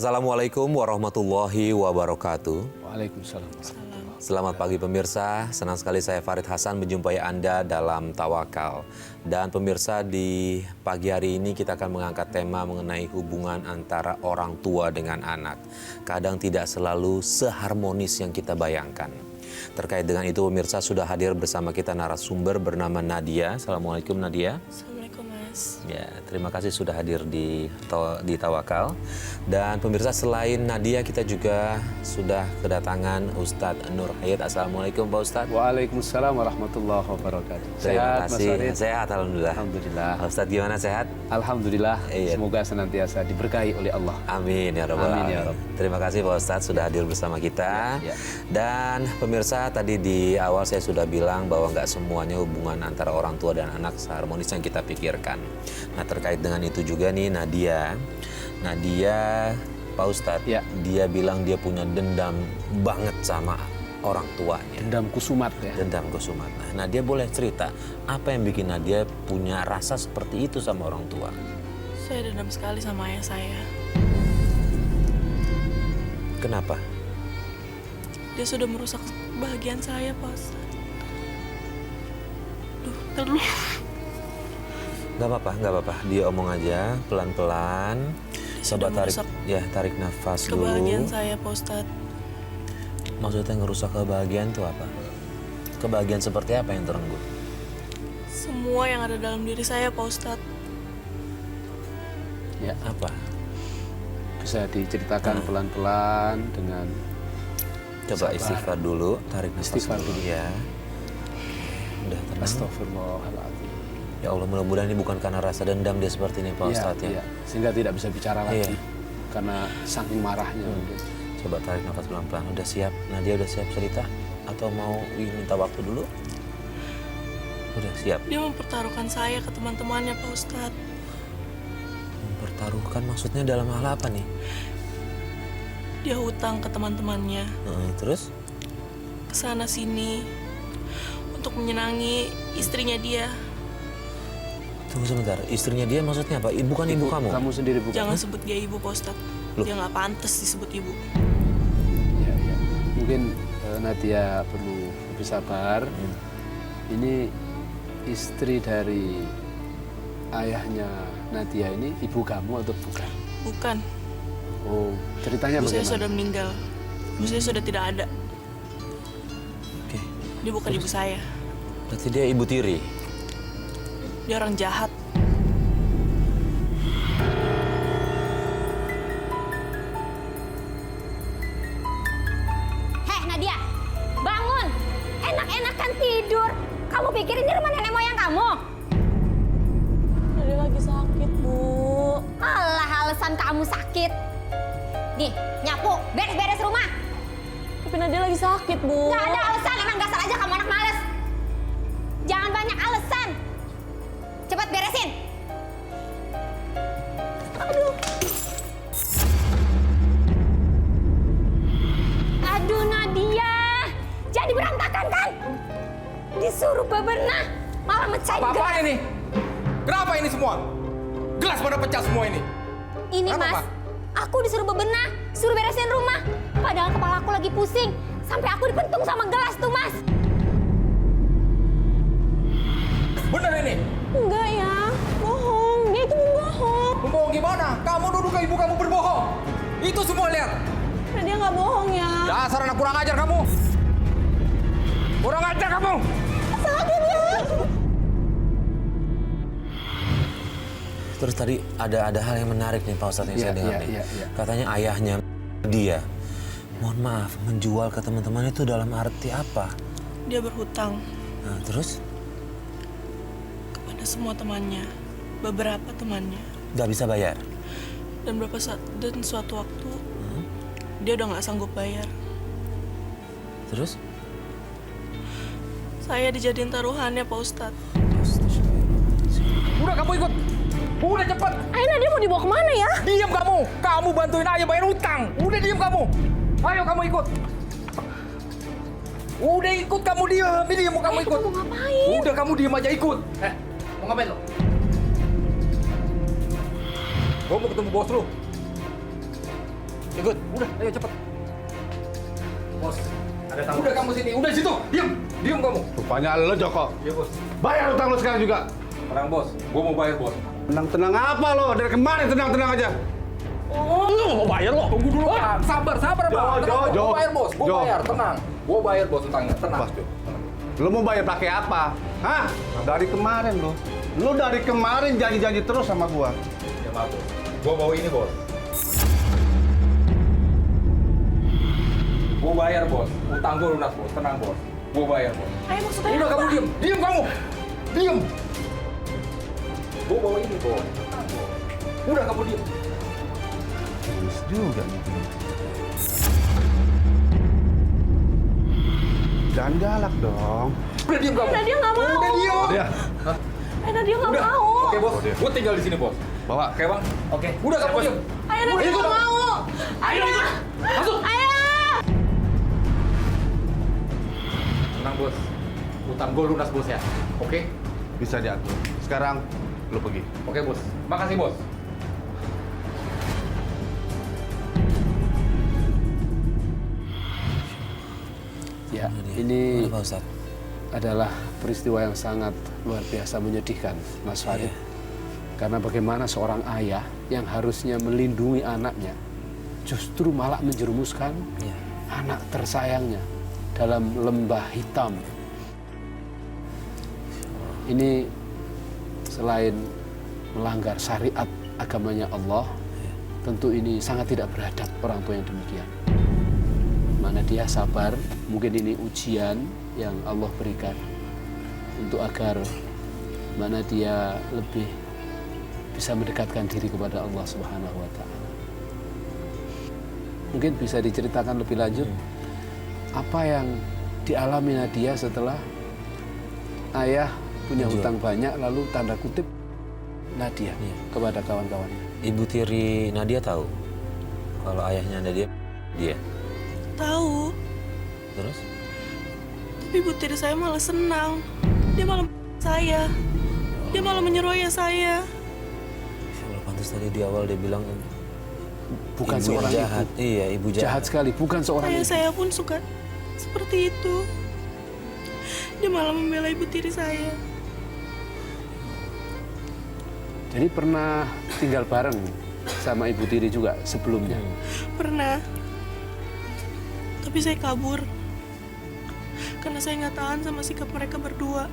Assalamualaikum warahmatullahi wabarakatuh. Waalaikumsalam. Selamat pagi pemirsa, senang sekali saya Farid Hasan menjumpai Anda dalam Tawakal. Dan pemirsa, di pagi hari ini kita akan mengangkat tema mengenai hubungan antara orang tua dengan anak. Kadang tidak selalu seharmonis yang kita bayangkan. Terkait dengan itu pemirsa, sudah hadir bersama kita narasumber bernama Nadia. Assalamualaikum Nadia. Assalamualaikum Mas. Ya, terima kasih sudah hadir di Tawakal. Dan pemirsa, selain Nadia kita juga sudah kedatangan Ustadz Nur Hayat. Assalamualaikum Pak Ustadz. Waalaikumsalam warahmatullahi wabarakatuh. Terima Sehat, kasih. Mas Farid? Sehat, alhamdulillah. Alhamdulillah. Ustadz gimana, sehat? Alhamdulillah. Iya. Semoga senantiasa diberkahi oleh Allah. Amin ya Rabbal Amin ya Alamin. Rabb. Terima kasih Pak Ustadz sudah hadir bersama kita. Ya. Dan pemirsa, tadi di awal saya sudah bilang bahwa nggak semuanya hubungan antara orang tua dan anak seharmonis yang kita pikirkan. Nah, terkait dengan itu juga nih Nadia, Pak Ustadz, Ya. dia bilang dia punya dendam banget sama orang tuanya. Dendam kusumat ya. Dendam kusumat. Nah, dia boleh cerita apa yang bikin Nadia punya rasa seperti itu sama orang tua? Saya dendam sekali sama ayah saya. Kenapa? Dia sudah merusak kebahagiaan saya, Pak Ustadz. Duh, terlalu. Gak apa-apa. Dia omong aja pelan-pelan. Coba sudah tarik nafas dulu. Kebahagiaan saya, Pak Ustadz. Maksudnya ngerusak kebahagiaan itu apa? Kebahagiaan seperti apa yang terenggut? Semua yang ada dalam diri saya, Pak Ustadz. Ya, Apa? bisa diceritakan pelan-pelan dengan Coba sabar. istighfar dulu, tarik nafas Istighfar dulu dulu. ya. Udah tenang. Astagfirullahaladzim. Ya Allah, mudah-mudahan ini bukan karena rasa dendam dia seperti ini Pak Ustadz ya. Sehingga tidak bisa bicara lagi. Iya. Karena saking marahnya mungkin. Coba tarik nafas pelan-pelan. Udah siap? Nadia udah siap cerita? Atau mau minta waktu dulu? Udah siap? Dia mempertaruhkan saya ke teman-temannya, Pak Ustadz. Mempertaruhkan maksudnya dalam hal apa nih? Dia hutang ke teman-temannya, Terus? kesana sini, untuk menyenangi istrinya dia. Tunggu sebentar, istrinya dia maksudnya apa? Bukan ibu kamu? Kamu sendiri bukan? Jangan sebut dia ibu, Pak Ustadz. Loh. Dia nggak pantas disebut ibu. Ya. Mungkin Nadia perlu lebih sabar. Ini istri dari ayahnya Nadia ini ibu kamu atau bukan? Bukan. Oh, ceritanya Ibu saya bagaimana? sudah meninggal. Ibu saya sudah tidak ada. Oke. Dia bukan ibu saya. Berarti dia ibu tiri? Dia orang jahat. Heh Nadia, bangun. Enak-enakan tidur. Kamu pikir ini rumah nenek moyang kamu? Dia lagi sakit, Bu. Alah, alasan kamu sakit. Nih, nyapu, beres-beres rumah. Tapi Nadia lagi sakit, Bu. Gak ada alasan, emang dasar aja kamu anak males. Jangan banyak alasan. Cepat beresin. Aduh Nadia, jadi berantakan kan? Disuruh bebenah, malah mecahin Apa-apaan gelas. ini? Kenapa ini semua? Gelas pada pecah semua ini. Ini Kenapa, Mas, Pak? aku disuruh bebenah, suruh beresin rumah. Padahal kepala aku lagi pusing. Sampai aku dipentung sama gelas tuh, Mas. Bener ini? Enggak ya, bohong. Dia itu bohong. Membohong gimana? Kamu duduk ke ibu kamu berbohong. Itu semua lihat. Nah, dia nggak bohong ya. Dasar anak kurang ajar kamu. Kurang ajar kamu. Sakit ya. Terus tadi ada hal yang menarik nih Pak Ustadz yang saya dengar nih. Iya. Katanya ayahnya dia, mohon maaf, menjual ke teman-teman itu dalam arti apa? Dia berhutang Nah, terus kepada semua temannya, beberapa temannya. nggak bisa bayar? Dan suatu waktu dia udah nggak sanggup bayar. Terus? Saya dijadiin taruhannya, Pak Ustadz. Udah kamu ikut. Udah cepet. Ayo Nadia mau dibawa kemana ya? Diam kamu. Kamu bantuin ayah bayar utang. Udah diam kamu. Ayo kamu ikut. Udah ikut kamu diam. Ini mau kamu ikut. Kamu mau ngapain? Udah kamu diam aja ikut. Mau ngapain lo? Gue mau ketemu bos lu. Ikut. Udah, ayo cepet. Bos, ada tamu. Udah kamu sini, udah situ. Diam, diam kamu. Rupanya lo Joko. Iya bos. Bayar utang lo sekarang juga. Tenang bos, gua mau bayar bos. Tenang-tenang apa lo? Dari kemarin tenang-tenang aja. Oh, lu mau bayar lo? Tunggu dulu Pak. Sabar, sabar Pak. Tenang, Jo. gua bayar bos, gua Jo. bayar, tenang. Gua bayar bos utangnya, tenang. Pas, Jo. Lo mau bayar pakai apa? Hah? Dari kemarin lo. Lo dari kemarin janji-janji terus sama gua. Ya maaf bos. Gua bawa ini bos. Gua bayar bos, utang gua lunas bos, tenang bos. Gua bayar bos. Ayo maksudnya Udah apa? kamu diam, diam kamu. Diam. Gua bawa ini bos, tenang bos. Udah kamu diam. Terus juga. Jangan galak dong. Udah diam kamu. Nadia nggak mau. Udah diam. Ya, Nadia nggak Udah. mau. Oke bos, gua tinggal di sini bos. bawa. Oke bang. Oke. Udah kamu diam. Ayo Nadia nggak mau. Ayo. Masuk. Ayo. Tenang bos. Utang gua lunas bos ya. Oke. Bisa diatur. Sekarang lo pergi. Oke bos. Makasih bos. Ya, ini Kenapa Ustaz? adalah peristiwa yang sangat luar biasa menyedihkan, Mas Farid. Karena bagaimana seorang ayah yang harusnya melindungi anaknya justru malah menjerumuskan Iya. anak tersayangnya dalam lembah hitam. Ini selain melanggar syariat agamanya Allah, tentu ini sangat tidak beradab orang tua yang demikian. Mana dia sabar, mungkin ini ujian yang Allah berikan untuk agar mana dia lebih bisa mendekatkan diri kepada Allah Subhanahu wa taala. Mungkin bisa diceritakan lebih lanjut apa yang dialami Nadia setelah ayah punya hutang banyak lalu tanda kutip Nadia kepada kawan-kawannya. Ibu tiri Nadia tahu kalau ayahnya Nadia dia. Tahu. Terus? Tapi ibu tiri saya malah senang. Dia malah saya. Dia malah menyeruai saya. Ya Allah, pantas tadi di awal dia bilang Bukan ibu seorang yang jahat. ibu. Iya, ibu jahat. Jahat sekali, bukan seorang Ayah ibu. saya pun suka seperti itu. Dia malah membela ibu tiri saya. Jadi pernah tinggal bareng sama ibu tiri juga sebelumnya. Pernah. Tapi saya kabur. Karena saya nggak tahan sama sikap mereka berdua.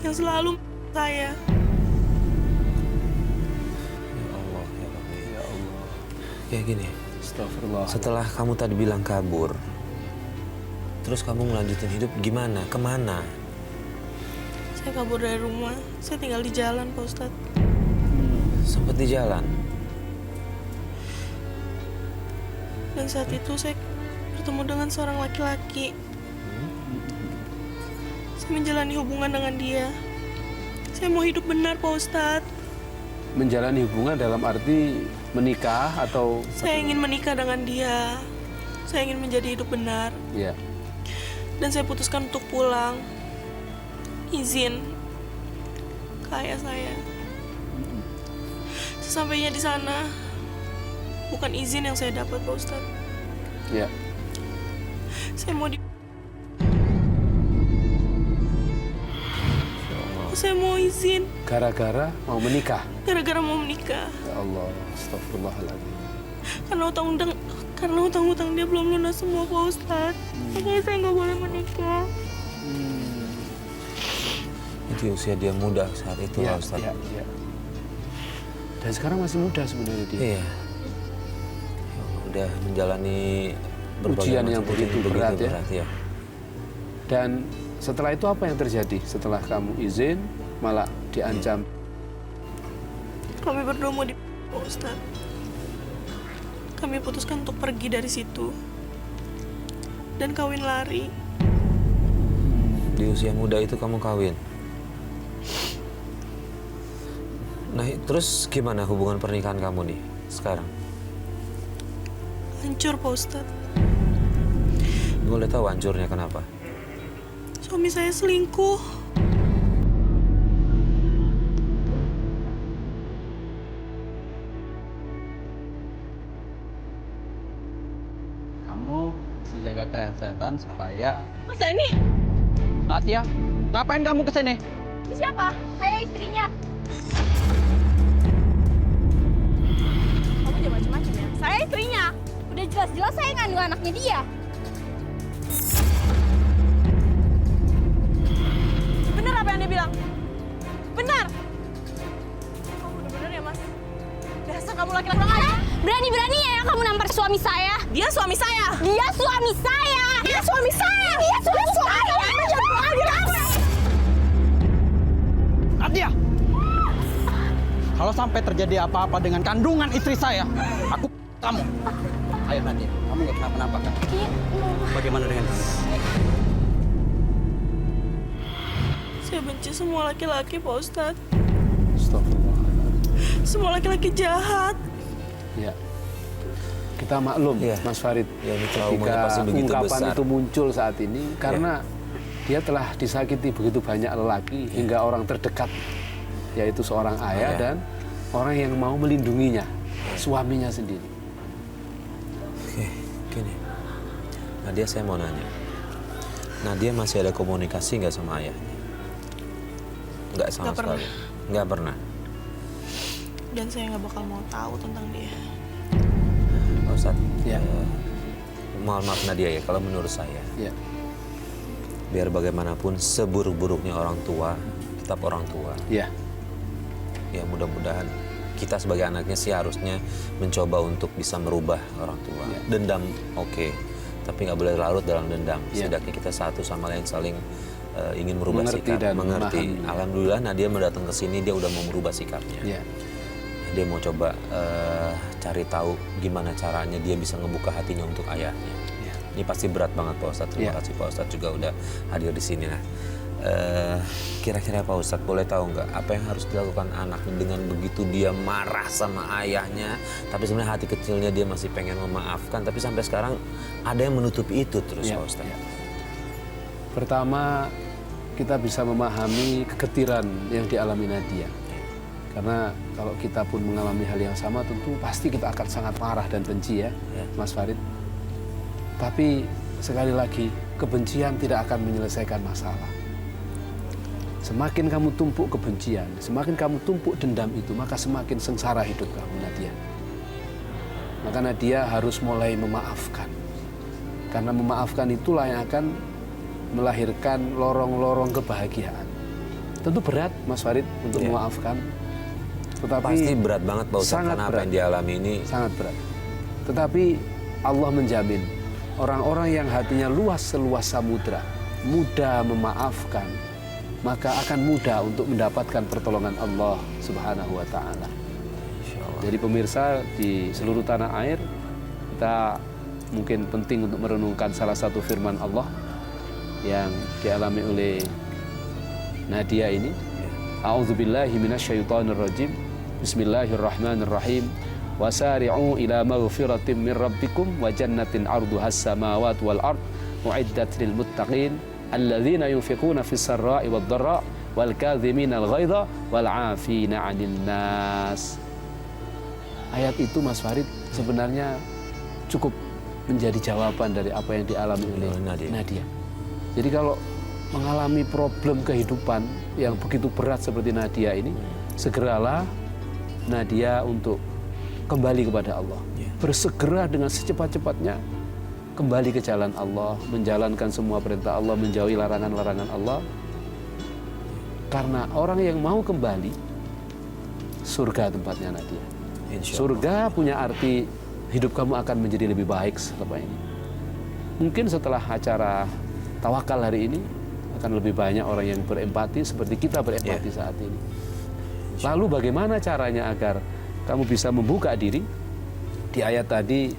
Yang selalu saya. Ya Allah, ya Rabbi. Ya Allah. Kayak gini. Astagfirullah. Setelah kamu tadi bilang kabur, terus kamu ngelanjutin hidup gimana? Kemana? Saya kabur dari rumah. Saya tinggal di jalan, Pak Ustadz. Sempet di jalan. Dan saat itu saya bertemu dengan seorang laki-laki. Saya menjalani hubungan dengan dia. Saya mau hidup benar, Pak Ustadz. Menjalani hubungan dalam arti menikah atau Saya ingin menikah dengan dia. Saya ingin menjadi hidup benar. ya. Dan saya putuskan untuk pulang. Izin ke ayah saya. Sesampainya di sana, bukan izin yang saya dapat, Pak Ustadz. Ya. Saya mau Saya mau izin Gara-gara mau menikah. gara-gara mau menikah. Ya Allah, astagfirullahaladzim. Karena hutang-hutang dia belum lunas semua, Pak Ustadz. Makanya saya nggak boleh menikah. Itu usia dia muda saat itu Ya, lah Ustaz. ya, ya. Dan sekarang masih muda sebenarnya dia. Iya. Ya Allah, udah menjalani berbagai Ujian macam yang begitu berat, ya. ya. Dan setelah itu apa yang terjadi? Setelah kamu izin, malah diancam. Kami berdua mau di Pak Ustadz. Kami putuskan untuk pergi dari situ dan kawin lari. Di usia muda itu kamu kawin. Nah, terus gimana hubungan pernikahan kamu nih sekarang? Hancur, Pak Ustadz. Boleh tahu hancurnya kenapa? Suami saya selingkuh. kesempatan supaya... Masa ini? Natia, ngapain kamu kesini? Siapa? Saya istrinya. Kamu jangan macam-macam ya. Saya istrinya. Udah jelas-jelas saya ngandung anaknya dia. Benar apa yang dia bilang? Benar. Kamu benar-benar ya, Mas? Dasar kamu laki-laki kurang ajar. Berani-beraninya ya kamu nampar suami saya. Dia suami saya. Dia suami saya. Dia suami saya. Dia suami saya. Nadia! Kalau sampai terjadi apa-apa dengan kandungan istri saya, aku kamu. Ayo Nadia, kamu nggak kenapa-napa kan? Bagaimana dengan kamu? Saya benci semua laki-laki, Pak Ustadz. Astagfirullah. Semua laki-laki jahat. Ya. Kita maklum, Iya. Mas Farid, Ya, ini traumanya ketika pasti begitu ungkapan besar. itu muncul saat ini, karena dia telah disakiti begitu banyak lelaki hingga orang terdekat, yaitu seorang ayah dan orang yang mau melindunginya, suaminya sendiri. Oke, gini. Nadia, saya mau nanya. Nadia masih ada komunikasi nggak sama ayahnya? Nggak sama Nggak pernah. sekali? Nggak pernah? Dan saya nggak bakal mau tahu tentang dia. Pak Ustadz, Ya. mohon maaf Nadia ya, kalau menurut saya, Ya. biar bagaimanapun seburuk-buruknya orang tua, tetap orang tua. Ya. Ya mudah-mudahan kita sebagai anaknya sih harusnya mencoba untuk bisa merubah orang tua. Ya. Dendam oke, tapi nggak boleh larut dalam dendam. Ya. Setidaknya kita satu sama lain saling ingin merubah Mengerti sikap, dan mengerti. memahami. Alhamdulillah Nadia datang ke sini, dia udah mau merubah sikapnya. Ya. Dia mau coba cari tahu gimana caranya dia bisa ngebuka hatinya untuk ayahnya. Ya. Ini pasti berat banget Pak Ustadz. Terima Ya. kasih Pak Ustadz juga udah hadir di sini. Nah, kira-kira Pak Ustadz boleh tahu nggak apa yang harus dilakukan anak dengan begitu dia marah sama ayahnya, tapi sebenarnya hati kecilnya dia masih pengen memaafkan, tapi sampai sekarang ada yang menutupi itu terus Ya. Pak Ustadz. Ya. Pertama, kita bisa memahami kegetiran yang dialami Nadia. Karena kalau kita pun mengalami hal yang sama, tentu pasti kita akan sangat marah dan benci ya, Mas Farid. Tapi sekali lagi, kebencian tidak akan menyelesaikan masalah. Semakin kamu tumpuk kebencian, semakin kamu tumpuk dendam itu, maka semakin sengsara hidup kamu, Nadia. Maka Nadia harus mulai memaafkan. Karena memaafkan itulah yang akan melahirkan lorong-lorong kebahagiaan. Tentu berat, Mas Farid, untuk Iya. memaafkan. Tetapi Pasti berat banget Pak Ustadz sangat karena apa berat. yang dialami ini. Sangat berat. Tetapi Allah menjamin orang-orang yang hatinya luas seluas samudra, mudah memaafkan, maka akan mudah untuk mendapatkan pertolongan Allah Subhanahu wa taala. Jadi pemirsa di seluruh tanah air, kita mungkin penting untuk merenungkan salah satu firman Allah yang dialami oleh Nadia ini. A'udzubillahi minasyaitonirrajim. Bismillahirrahmanirrahim. Wasari'u ila maghfiratin min rabbikum wa jannatin 'arduhas samawati wal ard u'iddat lil muttaqin alladzina yunfiquna fis sarra'i wad dharra wal kadhimina al ghaidha wal 'afina 'anil nas. Ayat itu Mas Farid sebenarnya cukup menjadi jawaban dari apa yang dialami oleh Nadia. Jadi kalau mengalami problem kehidupan yang begitu berat seperti Nadia ini, segeralah Nadia untuk kembali kepada Allah. Bersegera dengan secepat-cepatnya kembali ke jalan Allah, menjalankan semua perintah Allah, menjauhi larangan-larangan Allah. Karena orang yang mau kembali, surga tempatnya Nadia. Surga punya arti hidup kamu akan menjadi lebih baik setelah ini. Mungkin setelah acara tawakal hari ini akan lebih banyak orang yang berempati seperti kita berempati saat ini. Lalu bagaimana caranya agar kamu bisa membuka diri? Di ayat tadi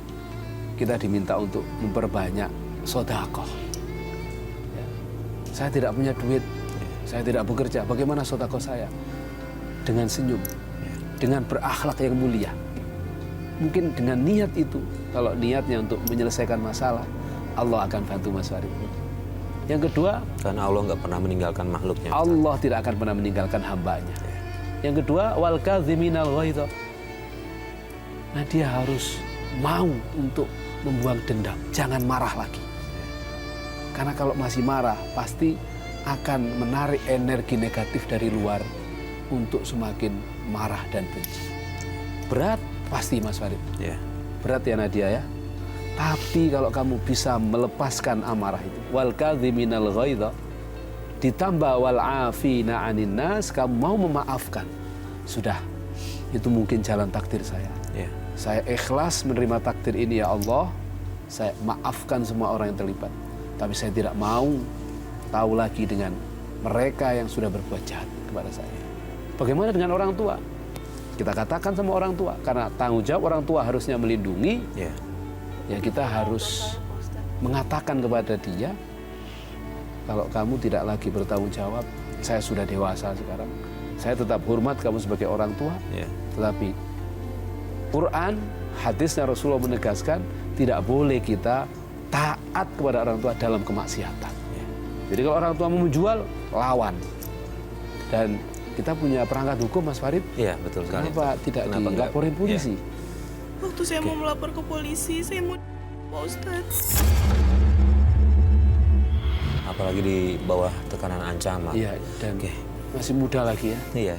kita diminta untuk memperbanyak sedekah. Ya. Saya tidak punya duit, saya tidak bekerja. Bagaimana sedekah saya? Dengan senyum, dengan berakhlak yang mulia. Mungkin dengan niat itu, kalau niatnya untuk menyelesaikan masalah, Allah akan bantu Mas Farid. Yang kedua, karena Allah nggak pernah meninggalkan makhluknya. Allah tidak akan pernah meninggalkan hambanya. Yang kedua, wal kadhiminal ghaidha. Nah, dia harus mau untuk membuang dendam, jangan marah lagi. Karena kalau masih marah, pasti akan menarik energi negatif dari luar untuk semakin marah dan benci. Berat pasti Mas Farid. Ya. Berat ya Nadia ya. Tapi kalau kamu bisa melepaskan amarah itu, wal kadhiminal ghaidha, ditambah wal afina 'anin nas, kamu mau memaafkan. Sudah. Itu mungkin jalan takdir saya. Ya. Saya ikhlas menerima takdir ini ya Allah. Saya maafkan semua orang yang terlibat. Tapi saya tidak mau tahu lagi dengan mereka yang sudah berbuat jahat kepada saya. Bagaimana dengan orang tua? Kita katakan sama orang tua, karena tanggung jawab orang tua harusnya melindungi. Ya. Ya kita harus mengatakan kepada dia, kalau kamu tidak lagi bertanggung jawab, saya sudah dewasa sekarang. Saya tetap hormat kamu sebagai orang tua, Ya. tetapi Quran, hadisnya Rasulullah menegaskan tidak boleh kita taat kepada orang tua dalam kemaksiatan. Jadi kalau orang tua mau menjual, lawan. Dan kita punya perangkat hukum, Mas Farid. Iya, betul sekali. Kenapa tidak Kenapa enggak? dilaporin polisi? Waktu saya mau melapor ke polisi, saya mau Pak Ustadz. Apalagi di bawah tekanan ancaman. Iya, dan Oke. masih muda lagi ya. Iya.